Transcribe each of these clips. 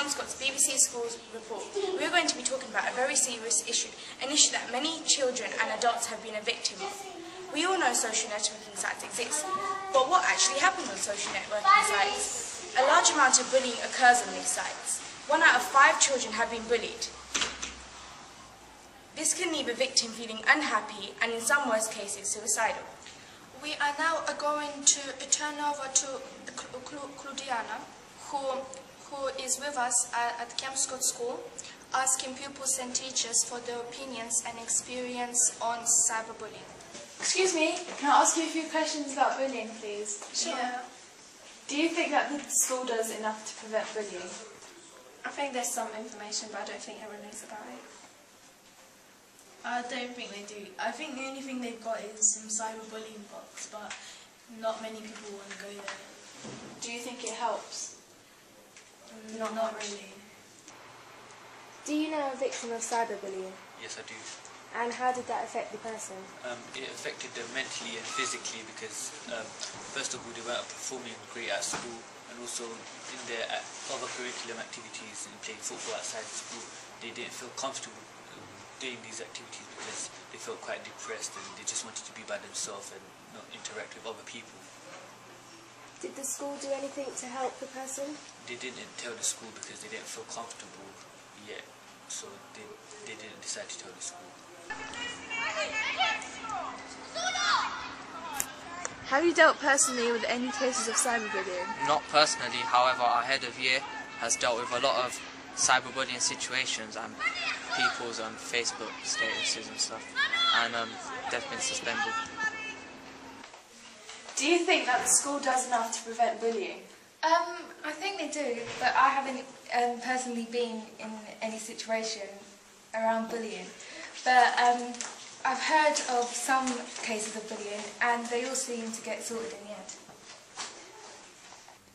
Kelmscott's BBC Schools report, we are going to be talking about a very serious issue, an issue that many children and adults have been a victim of. We all know social networking sites exist, but what actually happens on social networking sites? A large amount of bullying occurs on these sites. 1 out of 5 children have been bullied. This can leave a victim feeling unhappy and in some worst cases suicidal. We are now going to turn over to Claudiana, who is with us at Kelmscott School, asking pupils and teachers for their opinions and experience on cyberbullying. Excuse me, can I ask you a few questions about bullying, please? Sure. Yeah. Do you think that the school does enough to prevent bullying? I think there's some information, but I don't think everyone knows about it. I don't think they do. I think the only thing they've got is some cyberbullying bots, but not many people want to go there. Do you think it helps? Not really. Do you know a victim of cyberbullying? Yes, I do. And how did that affect the person? It affected them mentally and physically because, first of all, they weren't performing great at school, and also in their other curriculum activities and playing football outside school, they didn't feel comfortable doing these activities because they felt quite depressed and they just wanted to be by themselves and not interact with other people. Did the school do anything to help the person? They didn't tell the school because they didn't feel comfortable yet, so they didn't decide to tell the school. Have you dealt personally with any cases of cyberbullying? Not personally, however, our head of year has dealt with a lot of cyberbullying situations and people's Facebook statuses and stuff, and they've been suspended. Do you think that the school does enough to prevent bullying? I think they do, but I haven't personally been in any situation around bullying. But I've heard of some cases of bullying, and they all seem to get sorted in the end.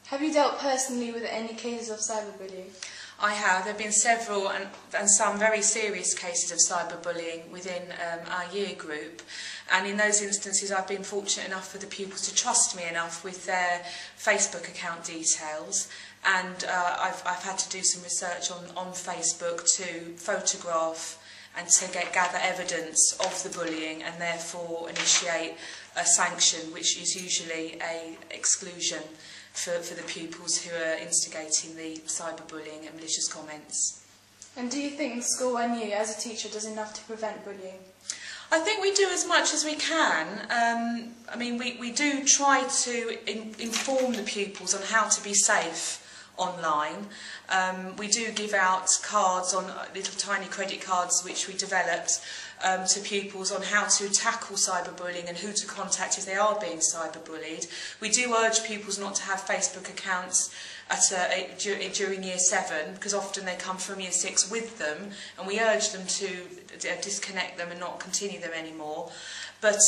Have you dealt personally with any cases of cyberbullying? I have. There have been several and some very serious cases of cyberbullying within our year group, and in those instances I've been fortunate enough for the pupils to trust me enough with their Facebook account details, and I've had to do some research on Facebook to photograph and to gather evidence of the bullying and therefore initiate a sanction, which is usually an exclusion for the pupils who are instigating the cyberbullying and malicious comments. And do you think the school and you as a teacher does enough to prevent bullying? I think we do as much as we can. I mean, we do try to inform the pupils on how to be safe online. We do give out cards, on little tiny credit cards which we developed to pupils on how to tackle cyberbullying and who to contact if they are being cyberbullied. We do urge pupils not to have Facebook accounts during Year 7 because often they come from Year 6 with them, and we urge them to disconnect them and not continue them anymore. But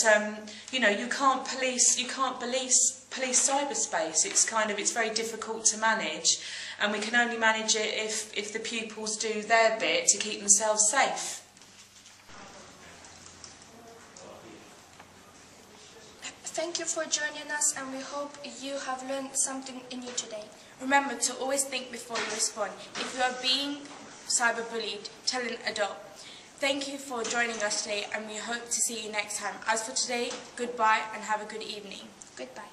you know, you can't police cyberspace. It's very difficult to manage, and we can only manage it if the pupils do their bit to keep themselves safe. Thank you for joining us, and we hope you have learned something new today. Remember to always think before you respond. If you are being cyberbullied, tell an adult. Thank you for joining us today, and we hope to see you next time. As for today, goodbye and have a good evening. Goodbye.